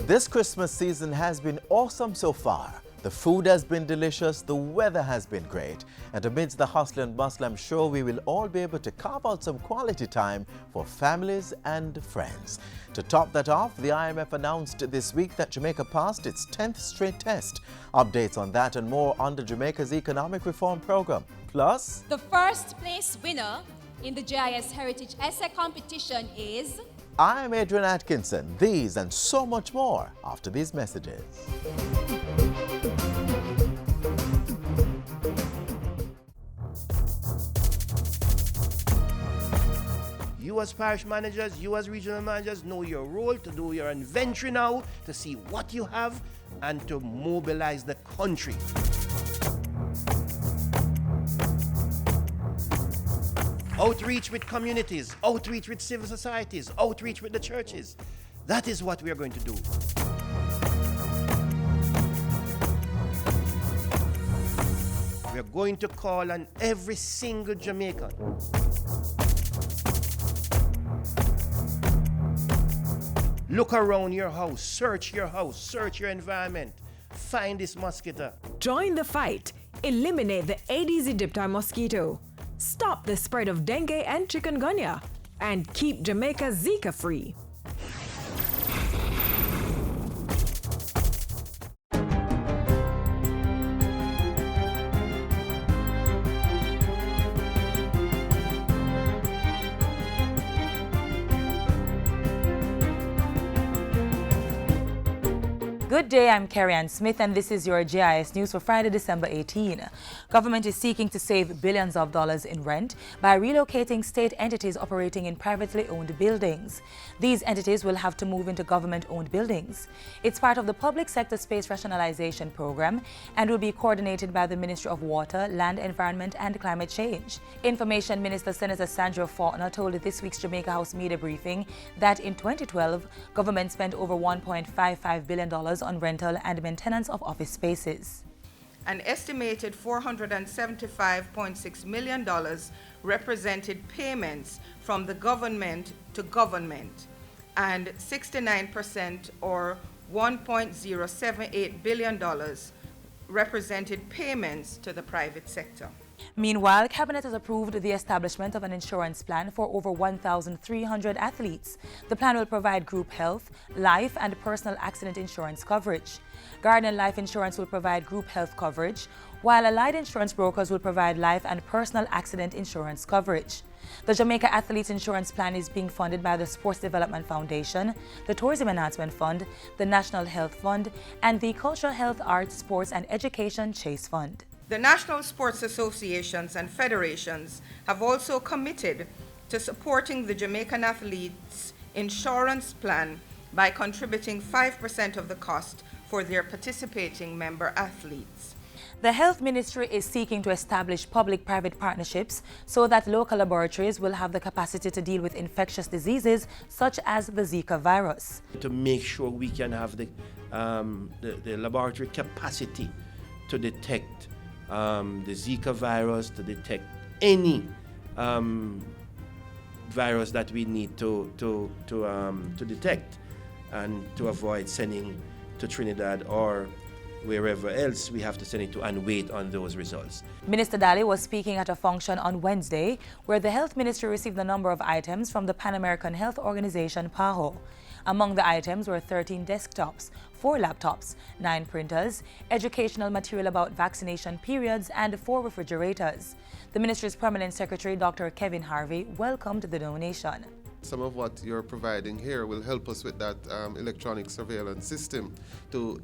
This Christmas season has been awesome so far. The food has been delicious, the weather has been great, and amidst the hustle and bustle, I'm sure we will all be able to carve out some quality time for families and friends. To top that off, the IMF announced this week that Jamaica passed its 10th straight test. Updates on that and more under Jamaica's economic reform program. Plus, the first place winner in the GIS Heritage Essay Competition is... I'm Adrian Atkinson. These and so much more after these messages. You as parish managers, you as regional managers know your role to do your inventory now, to see what you have and to mobilize the country. Outreach with communities, outreach with civil societies, outreach with the churches. That is what we are going to do. We are going to call on every single Jamaican. Look around your house, search your environment. Find this mosquito. Join the fight. Eliminate the Aedes aegypti mosquito. Stop the spread of dengue and chikungunya. And keep Jamaica Zika free. Good day, I'm Carrie Ann Smith and this is your GIS News for Friday, December 18. Government is seeking to save billions of dollars in rent by relocating state entities operating in privately owned buildings. These entities will have to move into government-owned buildings. It's part of the Public Sector Space Rationalization Program and will be coordinated by the Ministry of Water, Land, Environment and Climate Change. Information Minister Senator Sandra Faulkner told this week's Jamaica House media briefing that in 2012, government spent over $1.55 billion on rental and maintenance of office spaces. An estimated $475.6 million represented payments from the government to government, and 69% or $1.078 billion represented payments to the private sector. Meanwhile, Cabinet has approved the establishment of an insurance plan for over 1,300 athletes. The plan will provide group health, life and personal accident insurance coverage. Guardian Life Insurance will provide group health coverage, while allied insurance brokers will provide life and personal accident insurance coverage. The Jamaica Athletes Insurance Plan is being funded by the Sports Development Foundation, the Tourism Enhancement Fund, the National Health Fund, and the Cultural Health, Arts, Sports and Education Chase Fund. The national sports associations and federations have also committed to supporting the Jamaican Athletes Insurance Plan by contributing 5% of the cost for their participating member athletes. The Health Ministry is seeking to establish public-private partnerships so that local laboratories will have the capacity to deal with infectious diseases such as the Zika virus. To make sure we can have the laboratory capacity to detect the Zika virus, to detect any virus that we need to detect, and to avoid sending to Trinidad or wherever else we have to send it to and wait on those results. Minister Daly was speaking at a function on Wednesday where the Health Ministry received a number of items from the Pan American Health Organization, PAHO. Among the items were 13 desktops, 4 laptops, 9 printers, educational material about vaccination periods, and 4 refrigerators. The ministry's permanent secretary, Dr. Kevin Harvey, welcomed the donation. Some of what you're providing here will help us with that electronic surveillance system to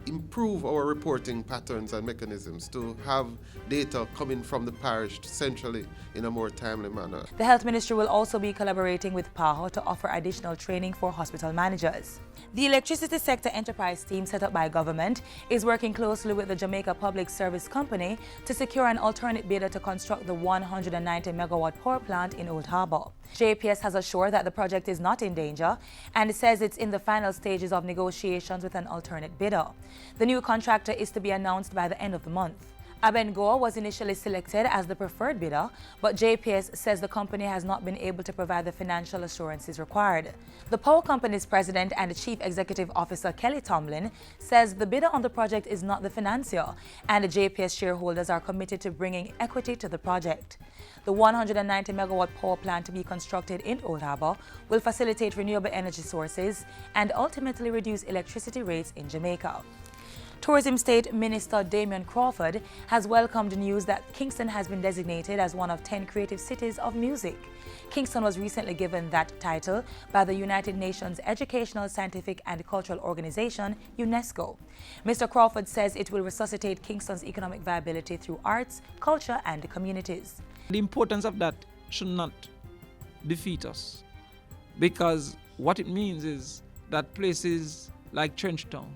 improve our reporting patterns and mechanisms, to have data coming from the parish centrally in a more timely manner. The Health Ministry will also be collaborating with PAHO to offer additional training for hospital managers. The Electricity Sector Enterprise team set up by government is working closely with the Jamaica Public Service Company to secure an alternate bidder to construct the 190-megawatt power plant in Old Harbour. JPS has assured that the project is not in danger and says it's in the final stages of negotiations with an alternate bidder. The new contractor is to be announced by the end of the month. Abengoa was initially selected as the preferred bidder, but JPS says the company has not been able to provide the financial assurances required. The power company's president and Chief Executive Officer Kelly Tomlin says the bidder on the project is not the financier, and the JPS shareholders are committed to bringing equity to the project. The 190-megawatt power plant to be constructed in Old Harbour will facilitate renewable energy sources and ultimately reduce electricity rates in Jamaica. Tourism State Minister Damian Crawford has welcomed news that Kingston has been designated as one of 10 creative cities of music. Kingston was recently given that title by the United Nations Educational, Scientific and Cultural Organization, UNESCO. Mr. Crawford says it will resuscitate Kingston's economic viability through arts, culture and communities. The importance of that should not defeat us, because what it means is that places like Trenchtown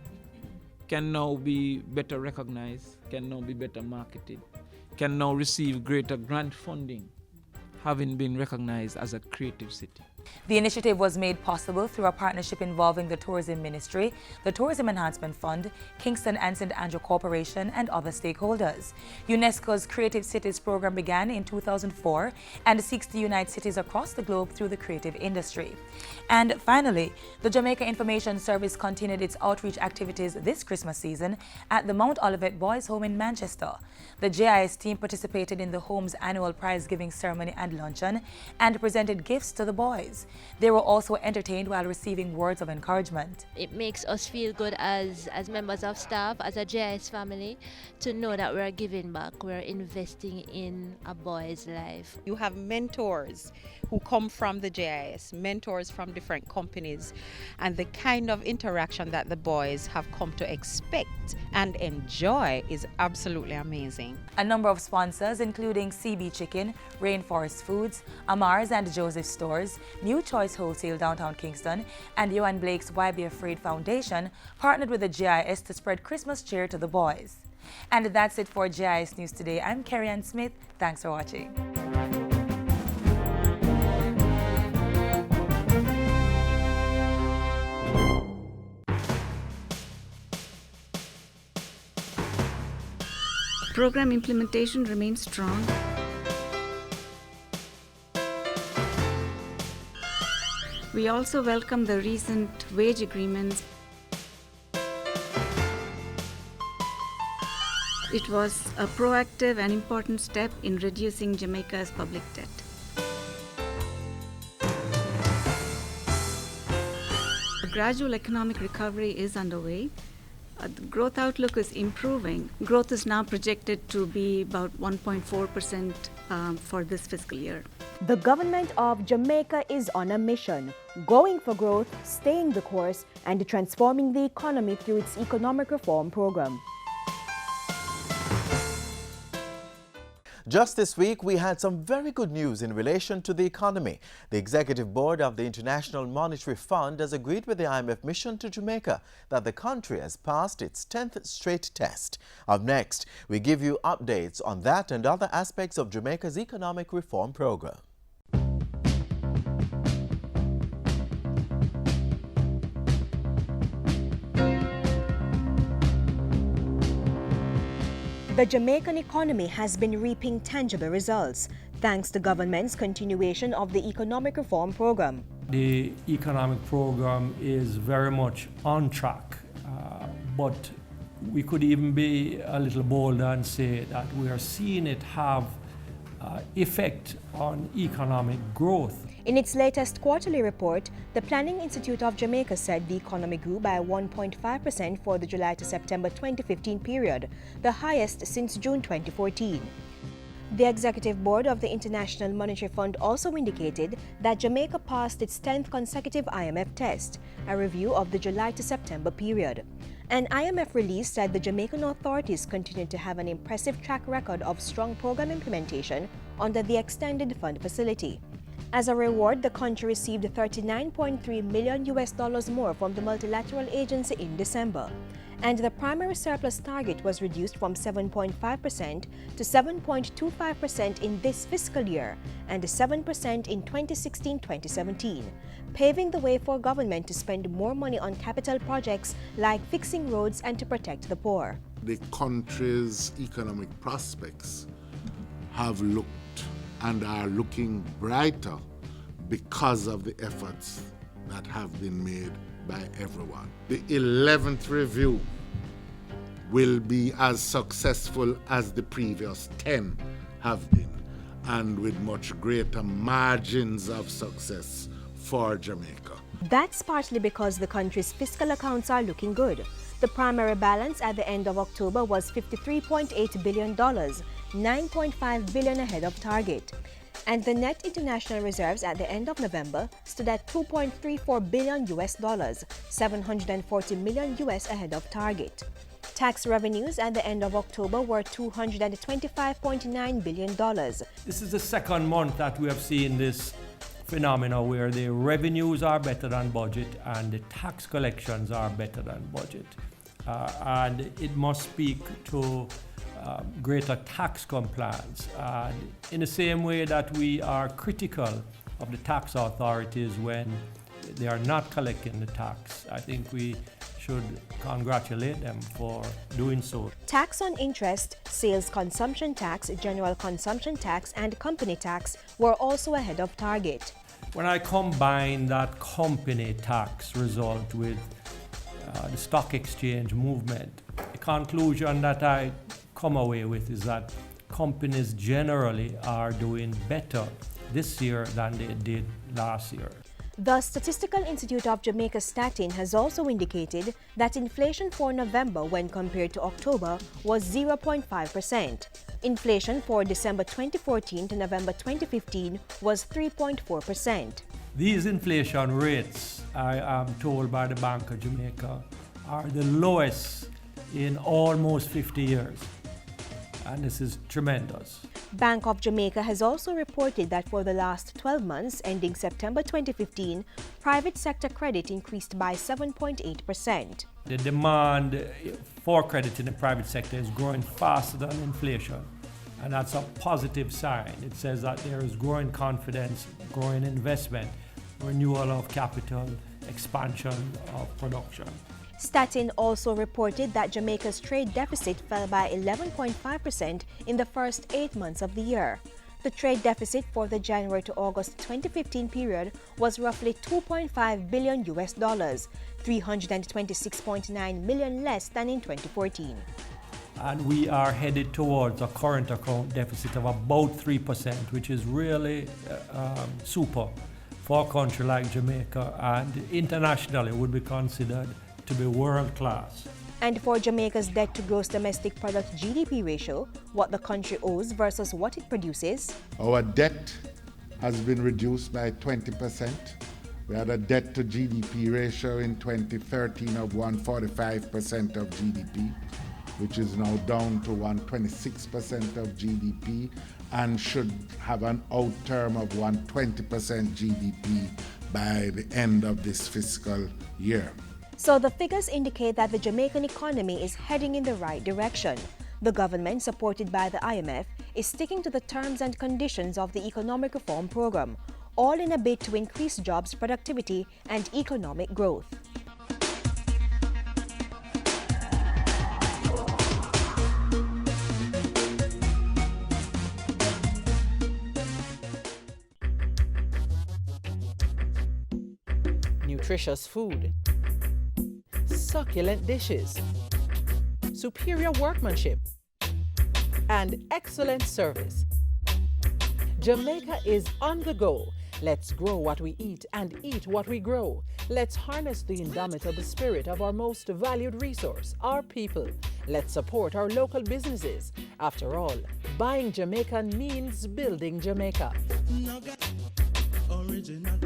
can now be better recognized, can now be better marketed, can now receive greater grant funding, having been recognized as a creative city. The initiative was made possible through a partnership involving the Tourism Ministry, the Tourism Enhancement Fund, Kingston and St. Andrew Corporation, and other stakeholders. UNESCO's Creative Cities program began in 2004 and seeks to unite cities across the globe through the creative industry. And finally, the Jamaica Information Service continued its outreach activities this Christmas season at the Mount Olivet Boys Home in Manchester. The JIS team participated in the home's annual prize-giving ceremony and luncheon and presented gifts to the boys. They were also entertained while receiving words of encouragement. It makes us feel good as members of staff, as a JIS family, to know that we're giving back, we're investing in a boy's life. You have mentors who come from the JIS, mentors from different companies, and the kind of interaction that the boys have come to expect and enjoy is absolutely amazing. A number of sponsors, including CB Chicken, Rainforest Foods, Amar's and Joseph Stores, New Choice Wholesale Downtown Kingston, and Johan Blake's Why Be Afraid Foundation, partnered with the JIS to spread Christmas cheer to the boys. And that's it for JIS News Today. I'm Carrie-Ann Smith. Thanks for watching. Program implementation remains strong. We also welcome the recent wage agreements. It was a proactive and important step in reducing Jamaica's public debt. A gradual economic recovery is underway. The growth outlook is improving. Growth is now projected to be about 1.4% for this fiscal year. The government of Jamaica is on a mission, going for growth, staying the course, and transforming the economy through its economic reform program. Just this week, we had some very good news in relation to the economy. The Executive Board of the International Monetary Fund has agreed with the IMF mission to Jamaica that the country has passed its 10th straight test. Up next, we give you updates on that and other aspects of Jamaica's economic reform program. The Jamaican economy has been reaping tangible results thanks to government's continuation of the economic reform program. The economic program is very much on track, but we could even be a little bolder and say that we are seeing it have effect on economic growth. In its latest quarterly report, the Planning Institute of Jamaica said the economy grew by 1.5% for the July to September 2015 period, the highest since June 2014. The Executive Board of the International Monetary Fund also indicated that Jamaica passed its 10th consecutive IMF test, a review of the July to September period. An IMF release said the Jamaican authorities continued to have an impressive track record of strong program implementation under the Extended Fund Facility. As a reward, the country received $39.3 million more from the multilateral agency in December. and the primary surplus target was reduced from 7.5% to 7.25% in this fiscal year and 7% in 2016-2017, paving the way for government to spend more money on capital projects like fixing roads and to protect the poor. The country's economic prospects have looked and are looking brighter because of the efforts that have been made by everyone. The 11th review will be as successful as the previous 10 have been, and with much greater margins of success for Jamaica. That's partly because the country's fiscal accounts are looking good. The primary balance at the end of October was $53.8 billion, $9.5 billion ahead of target. And the net international reserves at the end of November stood at $2.34 billion US, $740 million US ahead of target. Tax revenues at the end of October were $225.9 billion. This is the second month that we have seen this phenomenon where the revenues are better than budget and the tax collections are better than budget. And it must speak to greater tax compliance. In the same way that we are critical of the tax authorities when they are not collecting the tax, I think we should congratulate them for doing so. Tax on interest, sales consumption tax, general consumption tax, and company tax were also ahead of target. When I combine that company tax result with the stock exchange movement, the conclusion that I come away with is that companies generally are doing better this year than they did last year. The Statistical Institute of Jamaica Statin has also indicated that inflation for November when compared to October was 0.5%. Inflation for December 2014 to November 2015 was 3.4%. These inflation rates, I am told by the Bank of Jamaica, are the lowest in almost 50 years. And this is tremendous. Bank of Jamaica has also reported that for the last 12 months ending September 2015, private sector credit increased by 7.8%. The demand for credit in the private sector is growing faster than inflation, and that's a positive sign. It says that there is growing confidence, growing investment, renewal of capital, expansion of production. Statin also reported that Jamaica's trade deficit fell by 11.5% in the first 8 months of the year. The trade deficit for the January to August 2015 period was roughly $2.5 billion US, $326.9 million less than in 2014. And we are headed towards a current account deficit of about 3%, which is really super for a country like Jamaica, and internationally would be considered to be world class. And for Jamaica's debt to gross domestic product GDP ratio, what the country owes versus what it produces, our debt has been reduced by 20%. We had a debt to GDP ratio in 2013 of 145% of GDP, which is now down to 126% of GDP and should have an out term of 120% GDP by the end of this fiscal year. So the figures indicate that the Jamaican economy is heading in the right direction. The government, supported by the IMF, is sticking to the terms and conditions of the economic reform program, all in a bid to increase jobs, productivity, and economic growth. Nutritious food, succulent dishes, superior workmanship, and excellent service. Jamaica is on the go. Let's grow what we eat and eat what we grow. Let's harness the indomitable spirit of our most valued resource, our people. Let's support our local businesses. After all, buying Jamaican means building Jamaica. Original.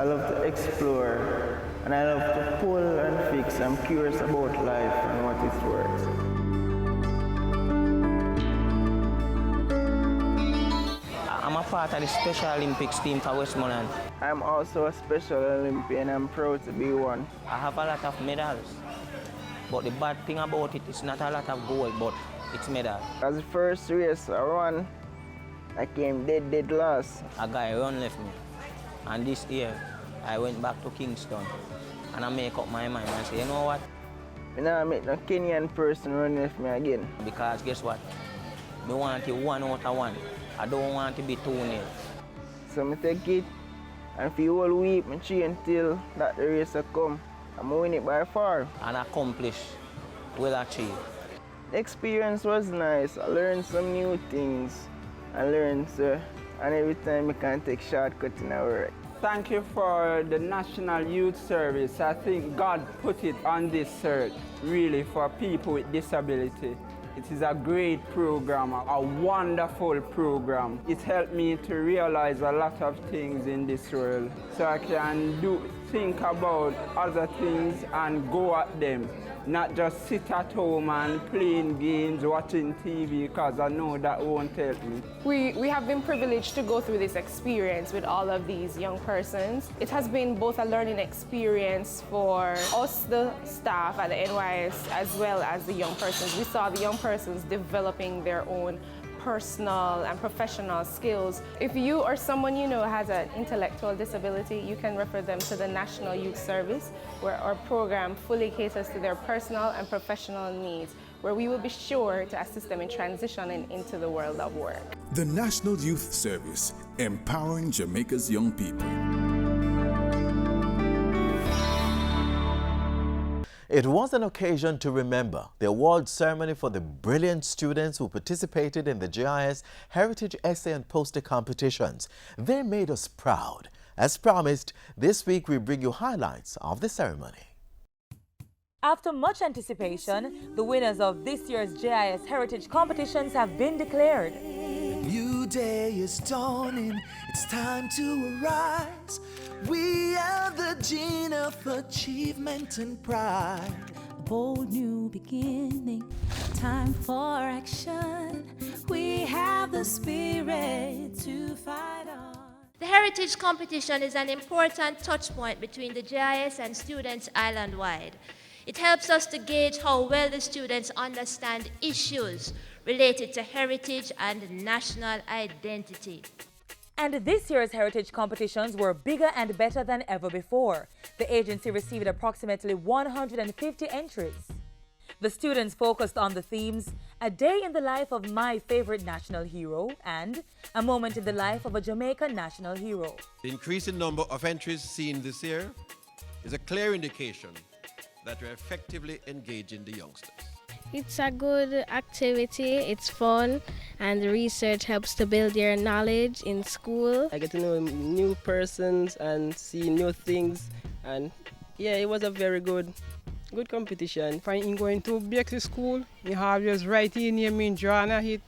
I love to explore, and I love to pull and fix. I'm curious about life and what it's worth. I'm a part of the Special Olympics team for Westmoreland. I'm also a Special Olympian. I'm proud to be one. I have a lot of medals, but the bad thing about it is not a lot of gold, but it's medals. As the first race I won, I came dead last. A guy run left me, and this year I went back to Kingston, and I make up my mind and say, you know what? I now make no Kenyan person run left me again. Because guess what? I want it 1 out of 1. I don't want to be 2-0. So I take it, and for the whole week, I train until that the race will come. I'm win it by far. And accomplish, well achieved. The experience was nice. I learned some new things. And every time I can take shortcuts in our work. Thank you for the National Youth Service. I think God put it on this earth, really, for people with disability. It is a great program, a wonderful program. It helped me to realize a lot of things in this world, so I can think about other things and go at them. Not just sit at home and playing games, watching TV, because I know that won't help me. We have been privileged to go through this experience with all of these young persons. It has been both a learning experience for us, the staff at the NYS, as well as the young persons. We saw the young persons developing their own personal and professional skills. If you or someone you know has an intellectual disability, you can refer them to the National Youth Service, where our program fully caters to their personal and professional needs, where we will be sure to assist them in transitioning into the world of work. The National Youth Service, empowering Jamaica's young people. It was an occasion to remember the award ceremony for the brilliant students who participated in the GIS Heritage Essay and Poster competitions. They made us proud. As promised, this week we bring you highlights of the ceremony. After much anticipation, the winners of this year's GIS Heritage competitions have been declared. New day is dawning, it's time to arise. We are the gene of achievement and pride. Bold new beginning, time for action. We have the spirit to fight on. The Heritage Competition is an important touchpoint between the GIS and students island-wide. It helps us to gauge how well the students understand issues related to heritage and national identity. And this year's heritage competitions were bigger and better than ever before. The agency received approximately 150 entries. The students focused on the themes, a day in the life of my favorite national hero and a moment in the life of a Jamaican national hero. The increasing number of entries seen this year is a clear indication that we're effectively engaging the youngsters. It's a good activity, it's fun, and the research helps to build your knowledge in school. I get to know new persons and see new things, and yeah, it was a very good competition. In going to BX school, you have just right in your main journal hit,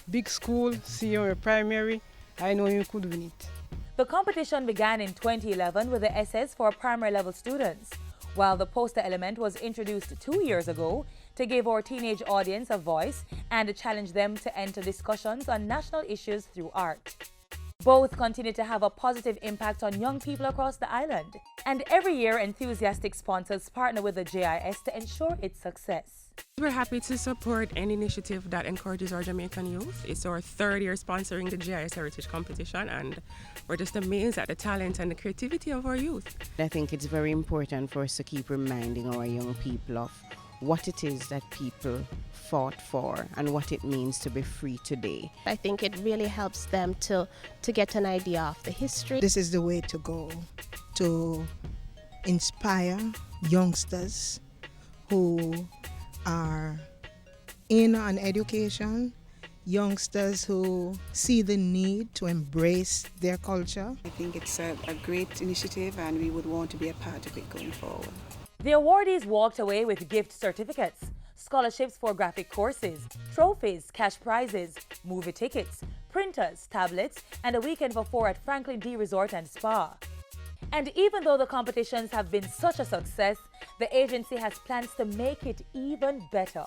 big school, senior primary, I know you could win it. The competition began in 2011 with the essays for primary level students, while the poster element was introduced 2 years ago to give our teenage audience a voice and to challenge them to enter discussions on national issues through art. Both continue to have a positive impact on young people across the island, and every year enthusiastic sponsors partner with the GIS to ensure its success. We're happy to support any initiative that encourages our Jamaican youth. It's our 3rd year sponsoring the GIS Heritage Competition, and we're just amazed at the talent and the creativity of our youth. I think it's very important for us to keep reminding our young people of what it is that people fought for and what it means to be free today. I think it really helps them to get an idea of the history. This is the way to go, to inspire youngsters who are in on education, youngsters who see the need to embrace their culture. I think it's a great initiative, and we would want to be a part of it going forward. The awardees walked away with gift certificates, scholarships for graphic courses, trophies, cash prizes, movie tickets, printers, tablets, and a weekend for 4 at Franklin D Resort and Spa. And even though the competitions have been such a success, the agency has plans to make it even better.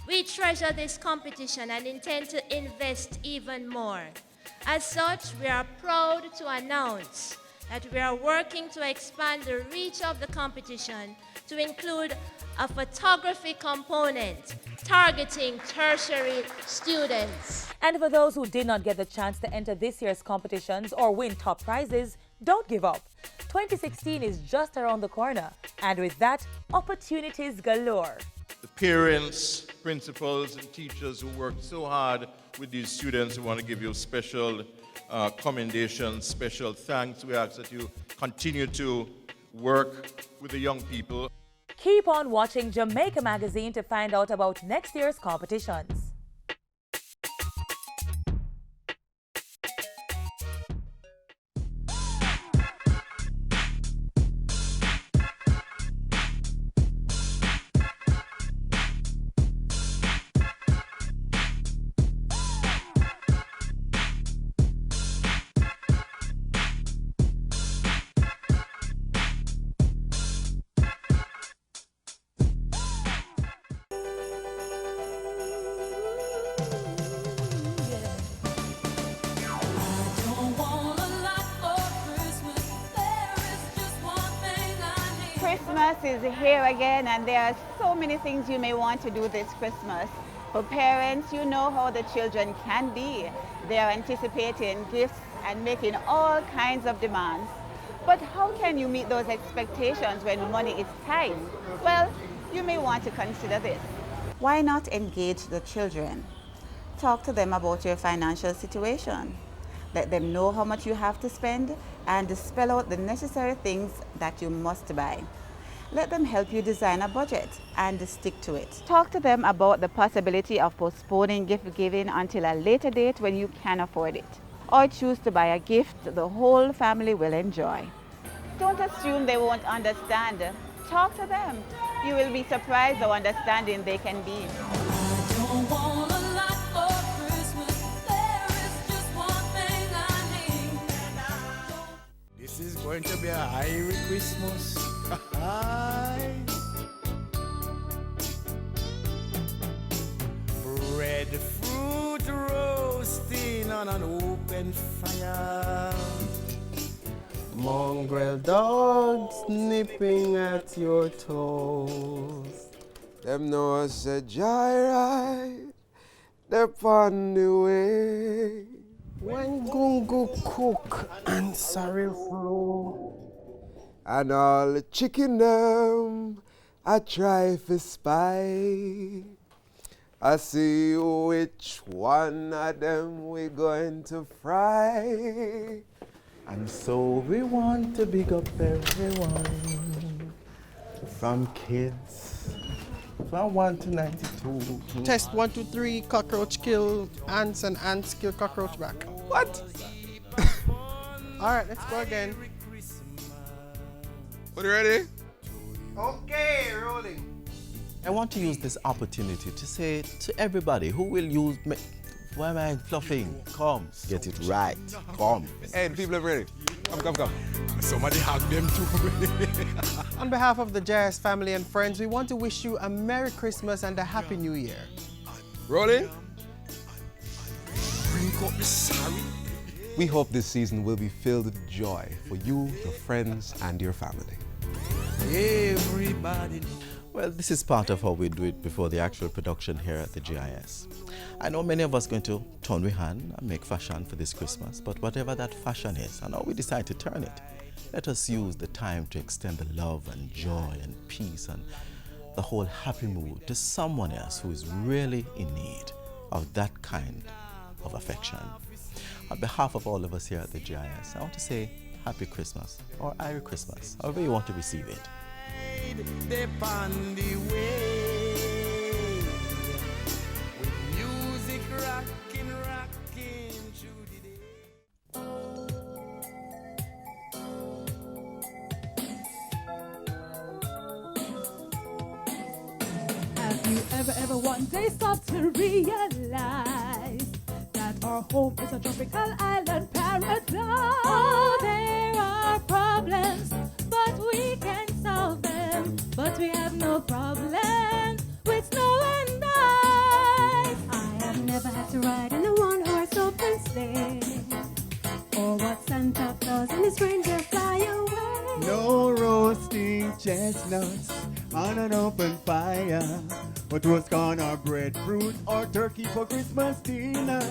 We treasure this competition and intend to invest even more. As such, we are proud to announce that we are working to expand the reach of the competition to include a photography component targeting tertiary students. And for those who did not get the chance to enter this year's competitions or win top prizes, don't give up. 2016 is just around the corner, and with that, opportunities galore. The parents, principals, and teachers who worked so hard with these students, we want to give you special commendations, special thanks. We ask that you continue to work with the young people. Keep on watching Jamaica Magazine to find out about next year's competitions. Christmas is here again, and there are so many things you may want to do this Christmas. For parents, you know how the children can be. They are anticipating gifts and making all kinds of demands. But how can you meet those expectations when money is tight? Well, you may want to consider this. Why not engage the children? Talk to them about your financial situation. Let them know how much you have to spend and spell out the necessary things that you must buy. Let them help you design a budget and stick to it. Talk to them about the possibility of postponing gift giving until a later date when you can afford it. Or choose to buy a gift the whole family will enjoy. Don't assume they won't understand. Talk to them. You will be surprised how understanding they can be. This is going to be a Irish Christmas. Breadfruit roasting on an open fire. Mongrel dogs nipping at your toes. Them know us a joyride, they're on the way. When gungu cook and sorry flow, and all the chicken them I try to spy. I see which one of them we going to fry. And so we want to big up everyone, from kids, from 1 to 92. Test 1, 2, 3, cockroach kill ants and ants kill cockroach back. What? All right, let's go again. Are you ready? Okay, rolling. I want to use this opportunity to say to everybody who will use me. Why am I fluffing? Come, get it right. Come. Hey, the people are ready. Come. Somebody hug them too. On behalf of the JS family and friends, we want to wish you a Merry Christmas and a Happy New Year. Rolling. We hope this season will be filled with joy for you, your friends, and your family. Everybody. Well, this is part of how we do it before the actual production here at the GIS. I know many of us are going to turn we hand and make fashion for this Christmas, but whatever that fashion is and how we decide to turn it, let us use the time to extend the love and joy and peace and the whole happy mood to someone else who is really in need of that kind of affection. On behalf of all of us here at the GIS, I want to say Happy Christmas or Irish Christmas, however you want to receive it. They're on the way, with music rocking through the day. Have you ever one day stopped to realize that Our home is a tropical island paradise. Oh, there are problems, but we can solve them. But we have no problem with snow and ice. I have never had to ride in a one-horse open sleigh, or watch Santa Claus and his reindeer fly away. No roasting chestnuts on an open fire, but roast corn or breadfruit or turkey for Christmas dinner.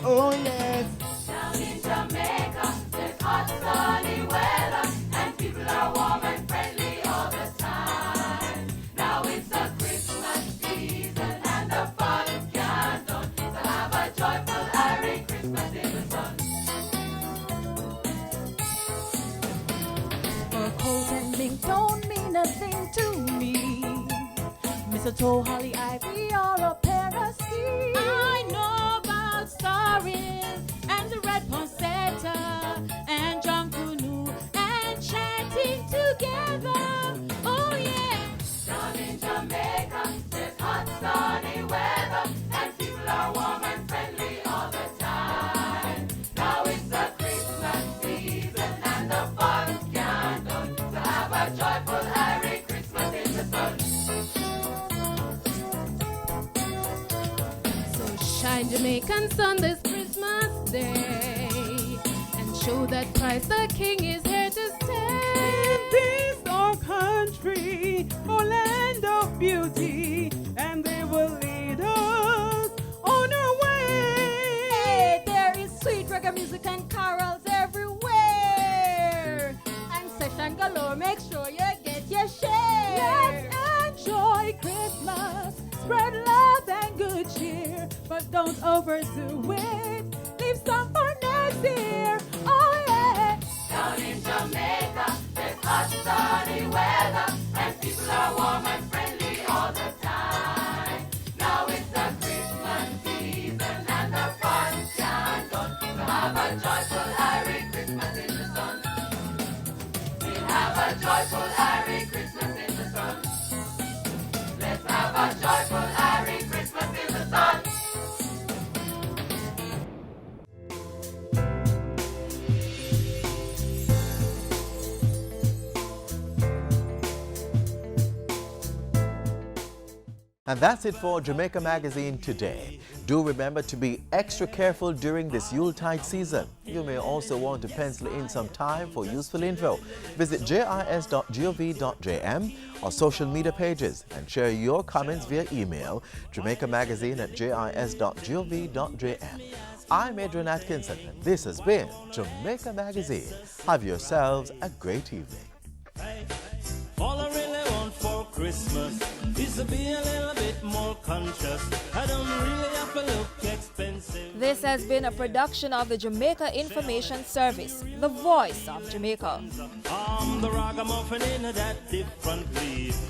Oh yes. Down in Jamaica, there's hot sunny weather, and people are warm and friendly all the time. Now it's the Christmas season, and the fun can't done. So have a joyful Merry Christmas in the sun. Fur coat and mink don't mean a thing to me. Mistletoe, holly, ivy, or a pair of skis. I know about stories and the red poinsettia and John Canoe and chanting together. Oh yeah. Down in Jamaica, there's hot sunny weather, and people are warm and friendly all the time. Now it's the Christmas season, and the fun can't done. So have a joyful Merry Christmas in the sun. Shine Jamaican sun this Christmas Day, and show that Christ the King is here to stay. Peace, our country, our land of beauty, and they will lead us on our way. Hey, there is sweet reggae music and carols everywhere, and session galore. Make sure you get your share. Let's enjoy Christmas, spread love and good cheer, but don't overdo it. Leave some for next year. Oh yeah. Down in Jamaica, there's hot sunny weather, and people are warm and friendly all the time. Now it's the Christmas season, and the fun can't done. So have a joyful Merry Christmas in the sun. We'll have a joyful Merry Christmas in the sun. Let's have a joyful Merry Christmas in the sun. And that's it for Jamaica Magazine today. Do remember to be extra careful during this Yuletide season. You may also want to pencil in some time for useful info. Visit jis.gov.jm or social media pages and share your comments via email, jamaicamagazine@jis.gov.jm. I'm Adrian Atkinson, and this has been Jamaica Magazine. Have yourselves a great evening. All I really want for Christmas is to be a little bit more conscious. I don't really have to look expensive. This has been a production of the Jamaica Information Service, the voice of Jamaica. I'm the ragamuffin in that different place.